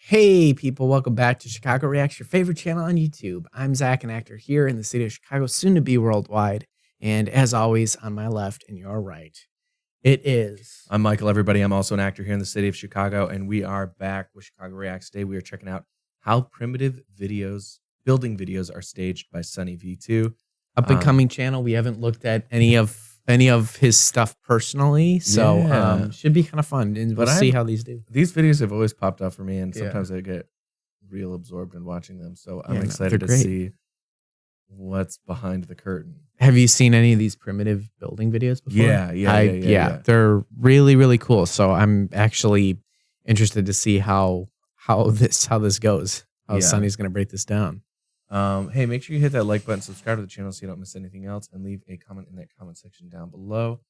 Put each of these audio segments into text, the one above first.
Hey people, welcome back to Chicago Reacts, your favorite channel on YouTube. I'm Zach, an actor here in the city of Chicago, soon to be worldwide. And as always, on my left and your right, it is... I'm Michael, everybody. I'm also an actor here in the city of Chicago, and we are back with Chicago Reacts. Today we are checking out how primitive building videos are staged by SunnyV2. Up and coming channel. We haven't looked at any of his stuff personally, so should be kind of fun, and we'll see how these do. These videos have always popped up for me, and sometimes I get real absorbed in watching them, so I'm excited to see what's behind the curtain. Have you seen any of these primitive building videos before? Yeah. They're really, really cool, so I'm actually interested to see how this goes, how Sunny's going to break this down. Hey, make sure you hit that like button, subscribe to the channel so you don't miss anything else, and leave a comment in that comment section down below.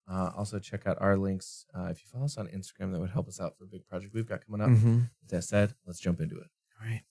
Also, check out our links. If you follow us on Instagram, that would help us out for a big project we've got coming up. With that said, let's jump into it. All right.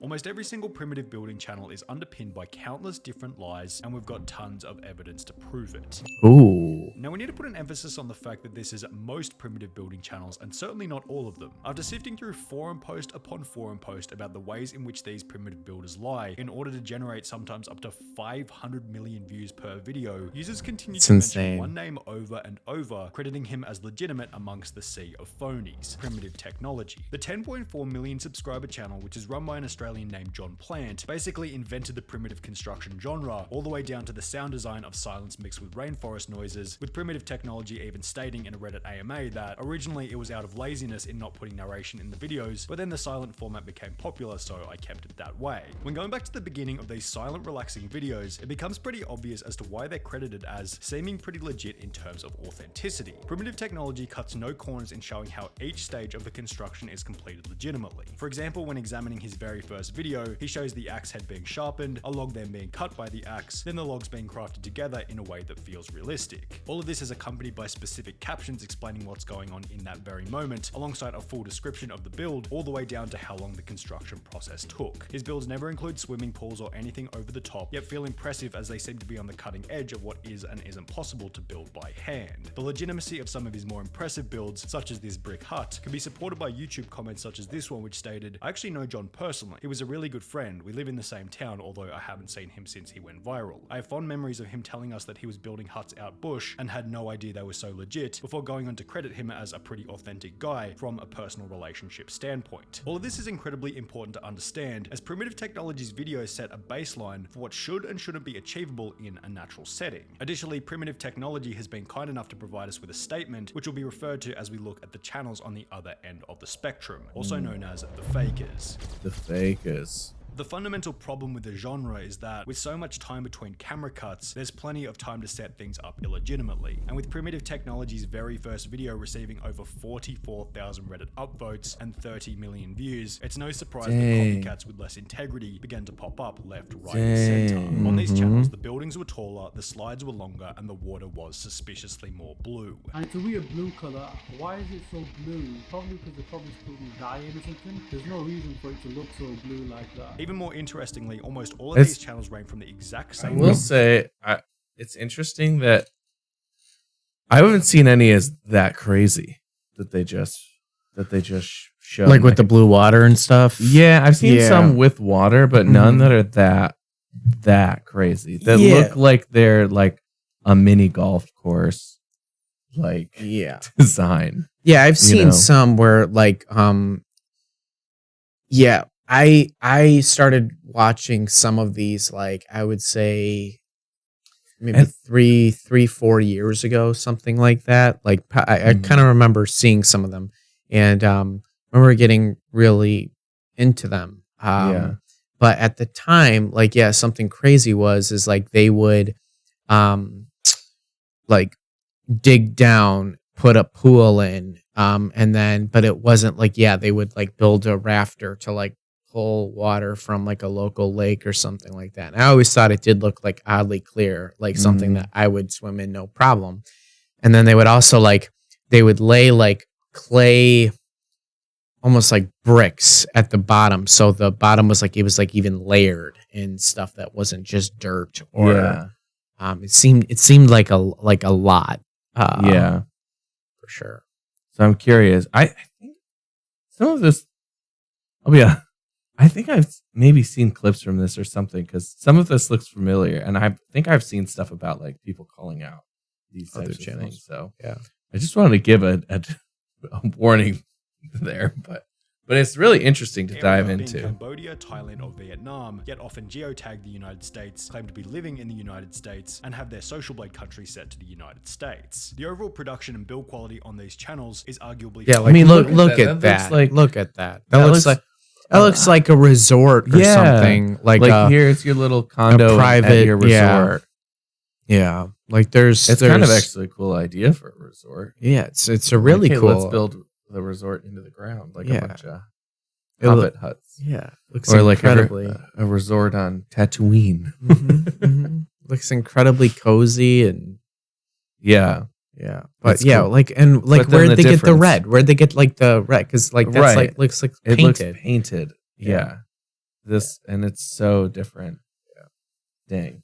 Almost every single primitive building channel is underpinned by countless different lies, and we've got tons of evidence to prove it. Ooh. Now we need to put an emphasis on the fact that this is most primitive building channels, and certainly not all of them. After sifting through forum post upon forum post about the ways in which these primitive builders lie, in order to generate sometimes up to 500 million views per video, users continue to mention one name over and over, crediting him as legitimate amongst the sea of phonies: Primitive Technology. The 10.4 million subscriber channel, which is run by an Australian named John Plant, basically invented the primitive construction genre, all the way down to the sound design of silence mixed with rainforest noises, with Primitive Technology even stating in a Reddit AMA that originally it was out of laziness in not putting narration in the videos, but then the silent format became popular, so I kept it that way. When going back to the beginning of these silent relaxing videos, it becomes pretty obvious as to why they're credited as seeming pretty legit in terms of authenticity. Primitive Technology cuts no corners in showing how each stage of the construction is completed legitimately. For example, when examining his very first video, he shows the axe head being sharpened, a log then being cut by the axe, then the logs being crafted together in a way that feels realistic. All of this is accompanied by specific captions explaining what's going on in that very moment, alongside a full description of the build, all the way down to how long the construction process took. His builds never include swimming pools or anything over the top, yet feel impressive as they seem to be on the cutting edge of what is and isn't possible to build by hand. The legitimacy of some of his more impressive builds, such as this brick hut, can be supported by YouTube comments such as this one, which stated, "I actually know John personally. He was a really good friend. We live in the same town, although I haven't seen him since he went viral. I have fond memories of him telling us that he was building huts out bush and had no idea they were so legit, before going on to credit him as a pretty authentic guy from a personal relationship standpoint." All of this is incredibly important to understand, as Primitive Technology's videos set a baseline for what should and shouldn't be achievable in a natural setting. Additionally, Primitive Technology has been kind enough to provide us with a statement, which will be referred to as we look at the channels on the other end of the spectrum, also known as the fakers. The fakers. The fundamental problem with the genre is that, with so much time between camera cuts, there's plenty of time to set things up illegitimately. And with Primitive Technology's very first video receiving over 44,000 Reddit upvotes and 30 million views, it's no surprise that copycats with less integrity began to pop up left, right, and center. On these channels, the buildings were taller, the slides were longer, and the water was suspiciously more blue. And it's a weird blue color. Why is it so blue? Probably because they're probably still dying or something. There's no reason for it to look so blue like that. Even more interestingly, almost all of these channels rank from the exact same. I will say, it's interesting that I haven't seen any as that crazy that they just show, like with the blue water and stuff. Yeah, I've seen some with water, but none that are that crazy. That look like they're like a mini golf course, like design. Yeah, I've seen some where like I started watching some of these, like, I would say maybe 4 years ago, something like that. Like, I kind of remember seeing some of them, and remember getting really into them. But at the time, like, something crazy is like they would like dig down, put a pool in, and then, but it wasn't like, they would like build a rafter to like pull water from like a local lake or something like that. And I always thought it did look like oddly clear, like something that I would swim in no problem. And then they would also like, they would lay like clay, almost like bricks at the bottom. So the bottom was like, it was like even layered in stuff that wasn't just dirt or, it seemed like a lot. For sure. So I'm curious. I think some of this, oh yeah, I think I've maybe seen clips from this or something because some of this looks familiar, and I think I've seen stuff about like people calling out these Other types of channels. things. So Yeah. I just wanted to give a warning there, but it's really interesting to dive Area being into. Cambodia, Thailand, or Vietnam, yet often geotag the United States, claim to be living in the United States, and have their social blade country set to the United States. The overall production and build quality on these channels is arguably Yeah, far like look look at at that. That looks that. like- Look at that. that looks- That looks like a resort or something. Like here's your little condo private- at your yeah. resort. yeah. Like there's Kind of actually a cool idea for a resort. yeah, it's a really Like, hey, cool. Let's build the resort into the ground, like Yeah. a bunch of It loo- hobbit huts, Yeah, looks or like incredibly a resort on Tatooine. Mhm, mhm. Looks incredibly cozy and Yeah, yeah. But That's yeah, cool. like and like But then where'd the they get the difference- red? Where'd they get like the red? Because like that's Right. like looks like it painted. looks painted. Yeah, this and it's so different. Yeah, dang.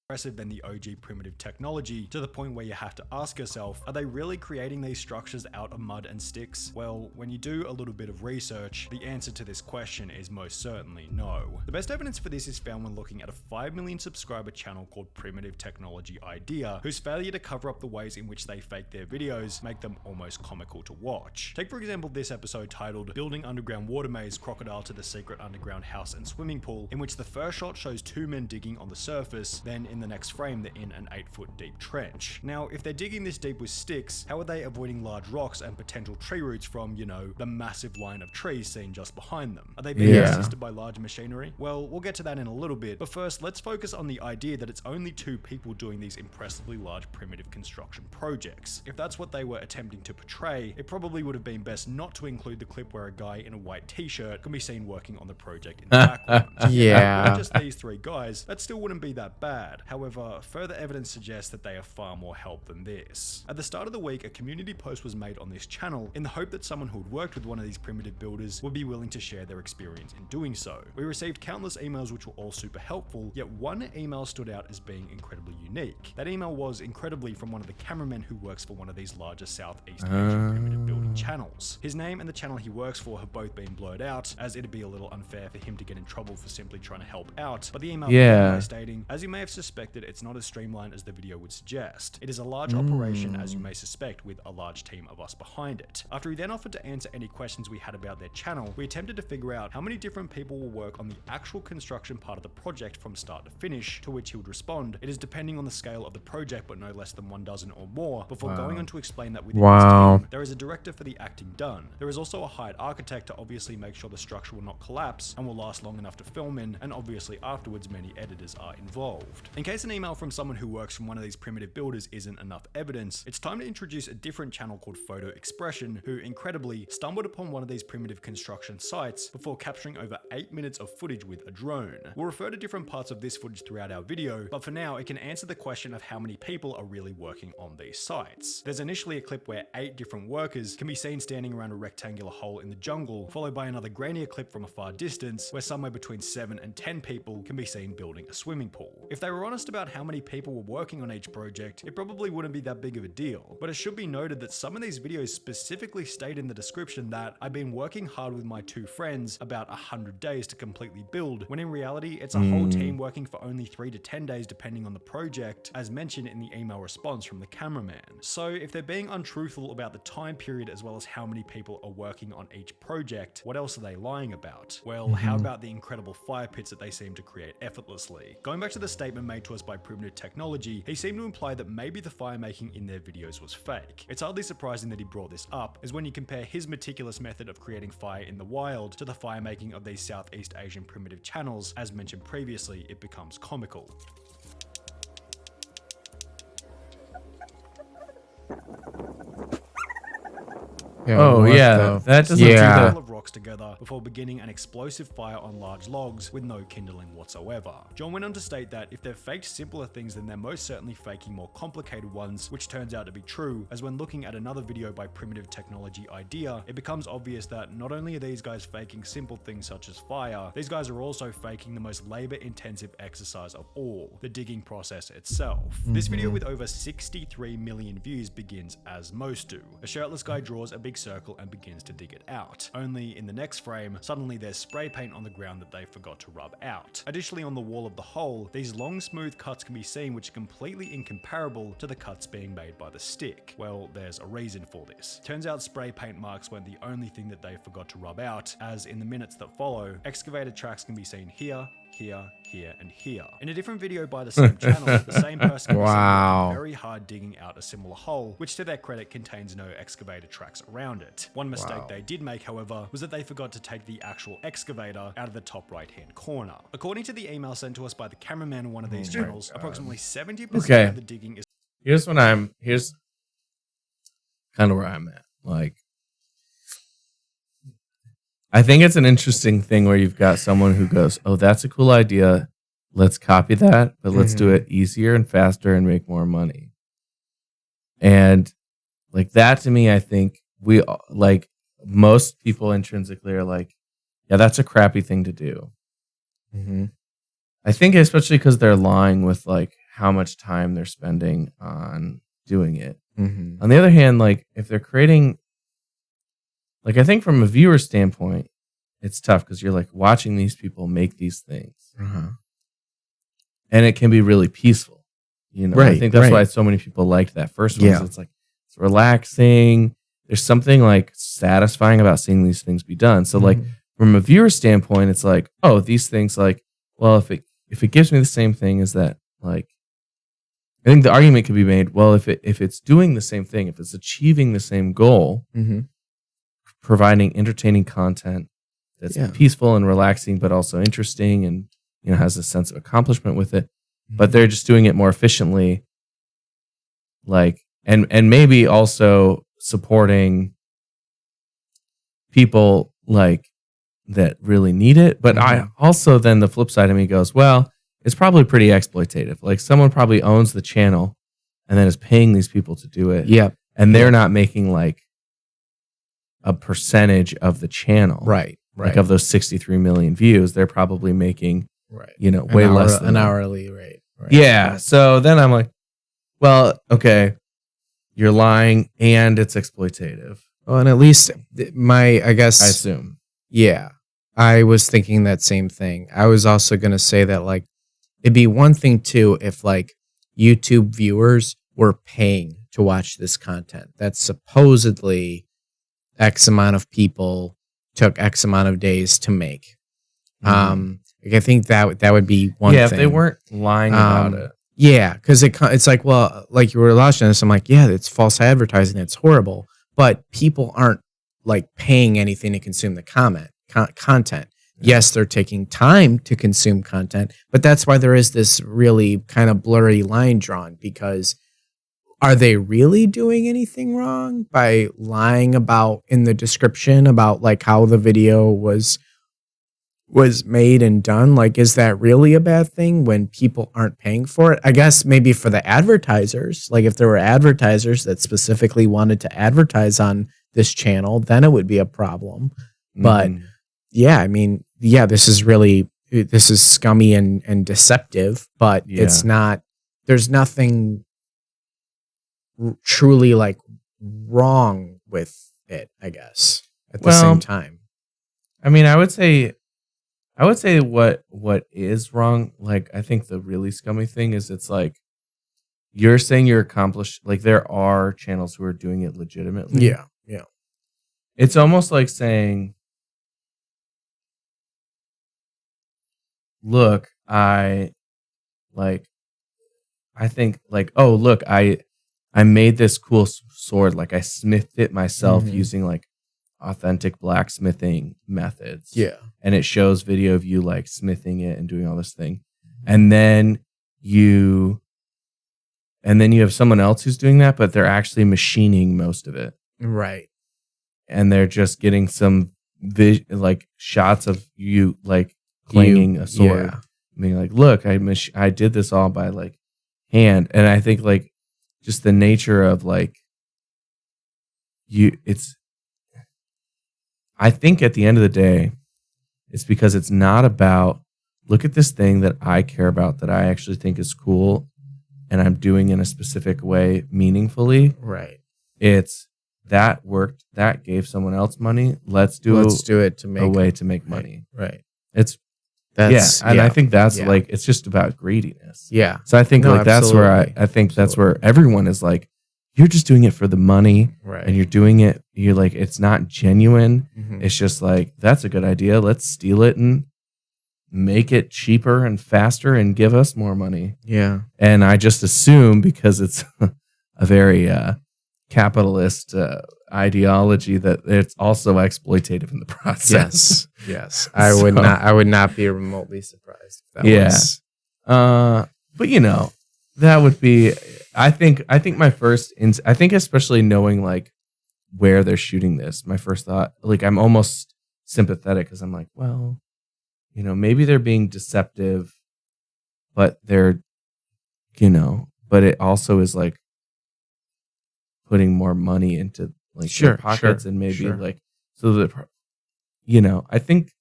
impressive than the OG primitive technology, to the point where you have to ask yourself, are they really creating these structures out of mud and sticks? Well, when you do a little bit of research, the answer to this question is most certainly no. The best evidence for this is found when looking at a 5 million subscriber channel called Primitive Technology Idea, whose failure to cover up the ways in which they fake their videos make them almost comical to watch. Take for example this episode titled Building Underground Water Maze Crocodile to the Secret Underground House and Swimming Pool, in which the first shot shows 2 men digging on the surface, then in the next frame they're in an 8-foot deep trench. Now, if they're digging this deep with sticks, how are they avoiding large rocks and potential tree roots from, you know, the massive line of trees seen just behind them? Are they being Yeah. assisted by large machinery? Well, we'll get to that in a little bit, but first let's focus on the idea that it's only 2 people doing these impressively large primitive construction projects. If that's what they were attempting to portray, it probably would have been best not to include the clip where a guy in a white t-shirt can be seen working on the project in the background. Yeah. If it were just these 3 guys, that still wouldn't be that bad. However, further evidence suggests that they are far more help than this. At the start of the week, a community post was made on this channel in the hope that someone who had worked with one of these primitive builders would be willing to share their experience in doing so. We received countless emails which were all super helpful, yet one email stood out as being incredibly unique. That email was incredibly from one of the cameramen who works for one of these larger Southeast Asian primitive building channels. His name and the channel he works for have both been blurred out, as it'd be a little unfair for him to get in trouble for simply trying to help out, but the email began by stating, as you may have suspected, it's not as streamlined as the video would suggest. It is a large operation, as you may suspect, with a large team of us behind it. After he then offered to answer any questions we had about their channel, we attempted to figure out how many different people will work on the actual construction part of the project from start to finish, to which he would respond, it is depending on the scale of the project, but no less than 1 dozen or more, before going on to explain that within his team, there is a director for the acting done. There is also a hired architect to obviously make sure the structure will not collapse and will last long enough to film in, and obviously afterwards many editors are involved. In case an email from someone who works from one of these primitive builders isn't enough evidence, it's time to introduce a different channel called Photo Expression, who incredibly stumbled upon one of these primitive construction sites before capturing over 8 minutes of footage with a drone. We'll refer to different parts of this footage throughout our video, but for now it can answer the question of how many people are really working on these sites. There's initially a clip where 8 different workers can be seen standing around a rectangular hole in the jungle, followed by another grainier clip from a far distance where somewhere between 7 and 10 people can be seen building a swimming pool. If they were honest about how many people were working on each project, it probably wouldn't be that big of a deal, but it should be noted that some of these videos specifically state in the description that I've been working hard with my 2 friends about 100 days to completely build, when in reality it's a whole team working for only 3 to 10 days depending on the project, as mentioned in the email response from the cameraman. So if they're being untruthful about the time period as well as how many people are working on each project, what else are they lying about? Well, how about the incredible fire pits that they seem to create effortlessly? Going back to the statement made to us by Primitive Technology, he seemed to imply that maybe the fire making in their videos was fake. It's hardly surprising that he brought this up, as when you compare his meticulous method of creating fire in the wild to the fire making of these Southeast Asian primitive channels, as mentioned previously, it becomes comical. Yeah, Oh what yeah, the- that doesn't Yeah. do the rocks together before beginning an explosive fire on large logs with no kindling whatsoever. John went on to state that if they've faked simpler things, then they're most certainly faking more complicated ones, which turns out to be true, as when looking at another video by Primitive Technology Idea, it becomes obvious that not only are these guys faking simple things such as fire, these guys are also faking the most labor-intensive exercise of all, the digging process itself. This video with over 63 million views begins as most do. A shirtless guy draws a big circle and begins to dig it out. Only in the next frame, suddenly there's spray paint on the ground that they forgot to rub out. Additionally, on the wall of the hole, these long smooth cuts can be seen which are completely incomparable to the cuts being made by the stick. Well, there's a reason for this. Turns out spray paint marks weren't the only thing that they forgot to rub out, as in the minutes that follow, excavator tracks can be seen here, here, here, and here. In a different video by the same channel, the same person can be seen working very hard digging out a similar hole, which to their credit contains no excavator tracks around it. One mistake they did make, however, was that they forgot to take the actual excavator out of the top right-hand corner. According to the email sent to us by the cameraman on one of these channels, approximately 70% of the digging is... Here's kind of where I'm at. Like, I think it's an interesting thing where you've got someone who goes, oh, that's a cool idea. Let's copy that, but let's do it easier and faster and make more money. And like that to me, I think we like most people intrinsically are like, yeah, that's a crappy thing to do. I think especially because they're lying with like how much time they're spending on doing it. On the other hand, like if they're creating, like I think from a viewer standpoint, it's tough because you're like watching these people make these things, and it can be really peaceful. You know, I think that's why so many people liked that first one. It's like it's relaxing. There's something like satisfying about seeing these things be done. So like from a viewer standpoint, it's like, oh, these things like, well, if it gives me the same thing as that, like, I think the argument could be made, well, if it's doing the same thing, if it's achieving the same goal, providing entertaining content that's peaceful and relaxing, but also interesting and, you know, has a sense of accomplishment with it, but they're just doing it more efficiently, like, and maybe also supporting people like that really need it. But I also, then the flip side of me goes, well, it's probably pretty exploitative. Like someone probably owns the channel and then is paying these people to do it. And they're not making like a percentage of the channel. Right. Like of those 63 million views, they're probably making, you know, way less than an hourly rate. Yeah. So then I'm like, well, okay, you're lying and it's exploitative. Well, and at least I assume. Yeah. I was thinking that same thing. I was also going to say that like, it'd be one thing too if like YouTube viewers were paying to watch this content that supposedly X amount of people took X amount of days to make. Like I think that would be one thing. Yeah, if they weren't lying about it. Yeah, because it's like, well, like you were watching this, I'm like, yeah, it's false advertising. It's horrible. But people aren't like paying anything to consume the content. Yes, they're taking time to consume content, but that's why there is this really kind of blurry line drawn, because are they really doing anything wrong by lying about in the description about like how the video was made and done? Like, is that really a bad thing when people aren't paying for it? I guess maybe for the advertisers, like if there were advertisers that specifically wanted to advertise on this channel, then it would be a problem. But yeah, I mean, yeah, this is scummy and deceptive, but it's not, there's nothing truly like wrong with it, I guess, at the same time. I mean, I would say what is wrong, like, I think the really scummy thing is it's like, you're saying you're accomplished, like there are channels who are doing it legitimately. Yeah. It's almost like saying, look, I think like, oh, look, I made this cool sword. Like I smithed it myself using like authentic blacksmithing methods. Yeah. And it shows video of you like smithing it and doing all this thing. And then you have someone else who's doing that, but they're actually machining most of it. Right. And they're just getting some like shots of you like clanging a sword, being like, "Look, I did this all by like hand," and I think like just the nature of like I think at the end of the day, it's because it's not about look at this thing that I care about that I actually think is cool, and I'm doing in a specific way meaningfully. Right. It's that worked. That gave someone else money. Let's do it to make a way to make money. Right. And I think that's like it's just about greediness. Yeah. So I think that's where I think that's where everyone is like, you're just doing it for the money, right? And you're doing it. You're like, it's not genuine. Mm-hmm. It's just like that's a good idea. Let's steal it and make it cheaper and faster and give us more money. Yeah. And I just assume because it's a very capitalist ideology that it's also exploitative in the process. Yes. I would not be remotely surprised if that was. But you know, that would be I think my first I think especially knowing like where they're shooting this, my first thought, like I'm almost sympathetic because I'm like, well, you know, maybe they're being deceptive, but they're, you know, but it also is like putting more money into like their pockets and maybe like so that, you know, I think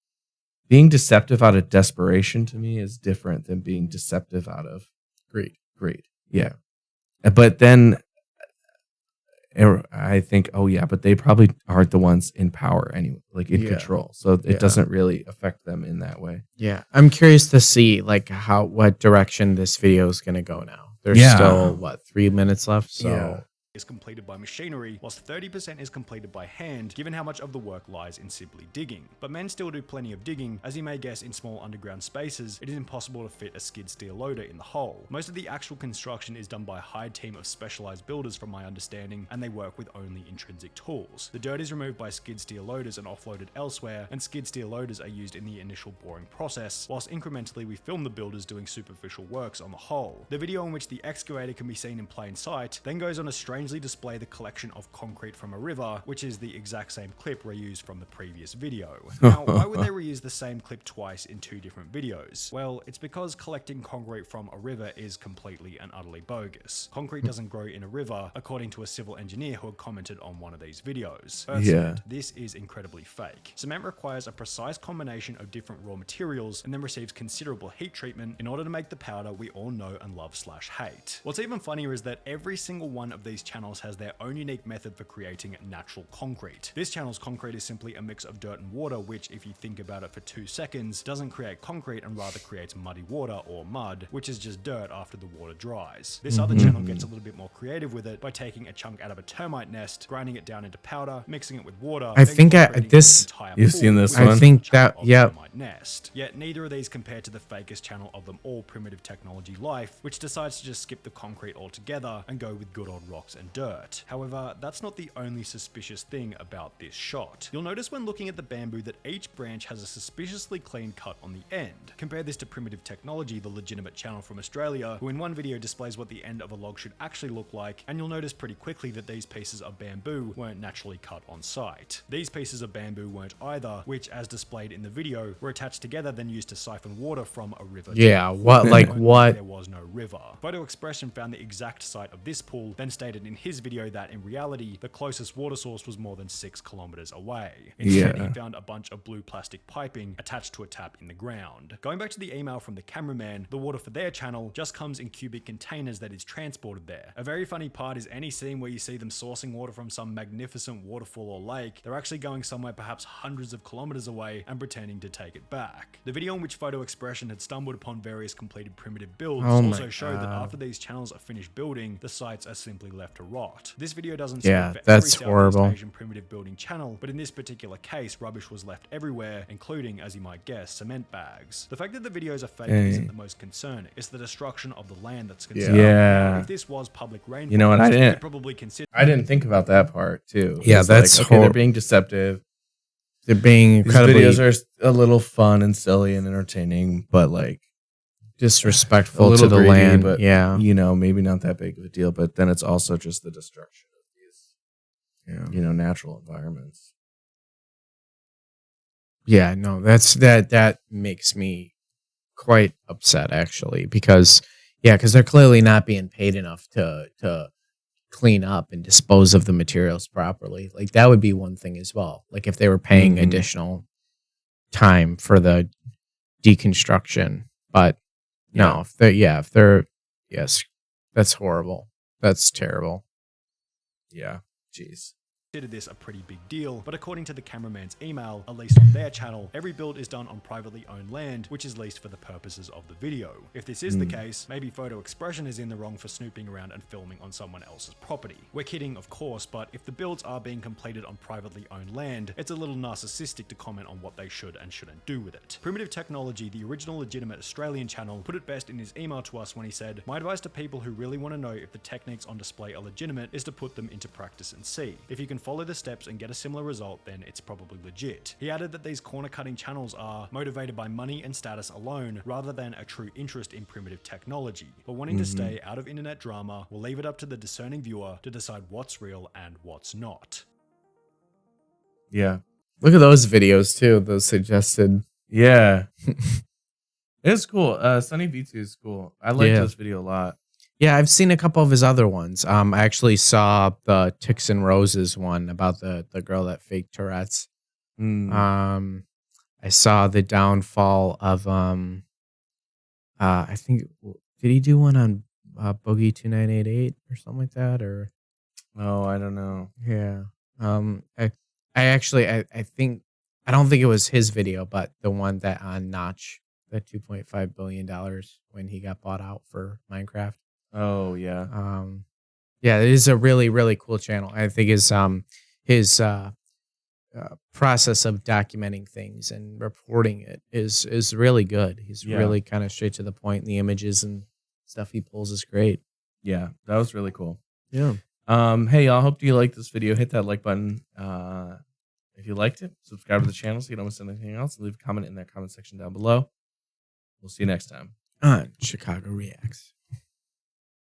being deceptive out of desperation to me is different than being deceptive out of greed. Yeah. But then I think, oh yeah, but they probably aren't the ones in power anyway, like in control. So it doesn't really affect them in that way. Yeah. I'm curious to see like what direction this video is going to go now. There's still 3 minutes left. So is completed by machinery, whilst 30% is completed by hand, given how much of the work lies in simply digging. But men still do plenty of digging. As you may guess, in small underground spaces, it is impossible to fit a skid steer loader in the hole. Most of the actual construction is done by a hired team of specialized builders from my understanding, and they work with only intrinsic tools. The dirt is removed by skid steer loaders and offloaded elsewhere, and skid steer loaders are used in the initial boring process, whilst incrementally we film the builders doing superficial works on the hole. The video in which the excavator can be seen in plain sight then goes on a strangely display the collection of concrete from a river, which is the exact same clip reused from the previous video. Now, why would they reuse the same clip twice in 2 different videos? Well, it's because collecting concrete from a river is completely and utterly bogus. Concrete doesn't grow in a river, according to a civil engineer who had commented on one of these videos. This is incredibly fake. Cement requires a precise combination of different raw materials and then receives considerable heat treatment in order to make the powder we all know and love / hate. What's even funnier is that every single one of these channels has their own unique method for creating natural concrete. This channel's concrete is simply a mix of dirt and water, which, if you think about it for 2 seconds, doesn't create concrete and rather creates muddy water or mud, which is just dirt after the water dries. This other channel gets a little bit more creative with it by taking a chunk out of a termite nest, grinding it down into powder, mixing it with water. I think you've seen this one. I think that nest. Yet neither of these compare to the fakest channel of them all, Primitive Technology Life, which decides to just skip the concrete altogether and go with good old rocks and dirt. However, that's not the only suspicious thing about this shot. You'll notice when looking at the bamboo that each branch has a suspiciously clean cut on the end. Compare this to Primitive Technology, the legitimate channel from Australia, who in one video displays what the end of a log should actually look like, and you'll notice pretty quickly that these pieces of bamboo weren't naturally cut on site. These pieces of bamboo weren't either, which, as displayed in the video, were attached together then used to siphon water from a river. What? There was no river. Photo Expression found the exact site of this pool, then stated in his video that in reality, the closest water source was more than 6 kilometers away. Instead, he found a bunch of blue plastic piping attached to a tap in the ground. Going back to the email from the cameraman, the water for their channel just comes in cubic containers that is transported there. A very funny part is any scene where you see them sourcing water from some magnificent waterfall or lake, they're actually going somewhere perhaps hundreds of kilometers away and pretending to take it back. The video in which Photo Expression had stumbled upon various completed primitive builds also showed that after these channels are finished building, the sites are simply left to rot. This video doesn't speak for every Southeast Asian primitive building channel, but in this particular case, rubbish was left everywhere, including, as you might guess, cement bags. The fact that the videos are fake isn't the most concerning. It's the destruction of the land that's concerning. If this was public rainforest, you know what, I didn't think about that part too. Yeah, it's that's like, okay, they're being deceptive. They're being incredibly. These videos are a little fun and silly and entertaining, but like disrespectful to the greedy, land. But you know, maybe not that big of a deal. But then it's also just the destruction of these, you know, natural environments. Yeah, no, that makes me quite upset actually because because they're clearly not being paid enough to clean up and dispose of the materials properly. Like that would be one thing as well. Like if they were paying Mhm. additional time for the deconstruction, but Yeah. no, if they're yes, that's horrible. That's terrible. Yeah. Jeez. Consider this a pretty big deal, but according to the cameraman's email, at least on their channel, every build is done on privately owned land, which is leased for the purposes of the video. If this is the case, maybe Photo Expression is in the wrong for snooping around and filming on someone else's property. We're kidding, of course, but if the builds are being completed on privately owned land, it's a little narcissistic to comment on what they should and shouldn't do with it. Primitive Technology, the original legitimate Australian channel, put it best in his email to us when he said, "My advice to people who really want to know if the techniques on display are legitimate is to put them into practice and see. If you can follow the steps and get a similar result, then it's probably legit." He added that these corner cutting channels are motivated by money and status alone, rather than a true interest in primitive technology. But wanting to stay out of internet drama will leave it up to the discerning viewer to decide what's real and what's not. Yeah. Look at those videos too. Those suggested. Yeah. It's cool. SunnyV2 is cool. I like Yeah. this video a lot. Yeah, I've seen a couple of his other ones. I actually saw the Ticks and Roses one about the girl that faked Tourette's. Mm. I saw the downfall of I think did he do one on Boogie 2988 or something like that or Oh, I don't know. yeah. I actually I think I don't think it was his video, but the one that on Notch, the $2.5 billion when he got bought out for Minecraft. Oh, yeah. Yeah, it is a really, really cool channel. I think his process of documenting things and reporting it is really good. He's Yeah. really kind of straight to the point. And the images and stuff he pulls is great. Yeah. That was really cool. Yeah. Hey, y'all. Hope you liked this video. Hit that like button. If you liked it, subscribe to the channel so you don't miss anything else. Leave a comment in that comment section down below. We'll see you next time. On Chicago Reacts.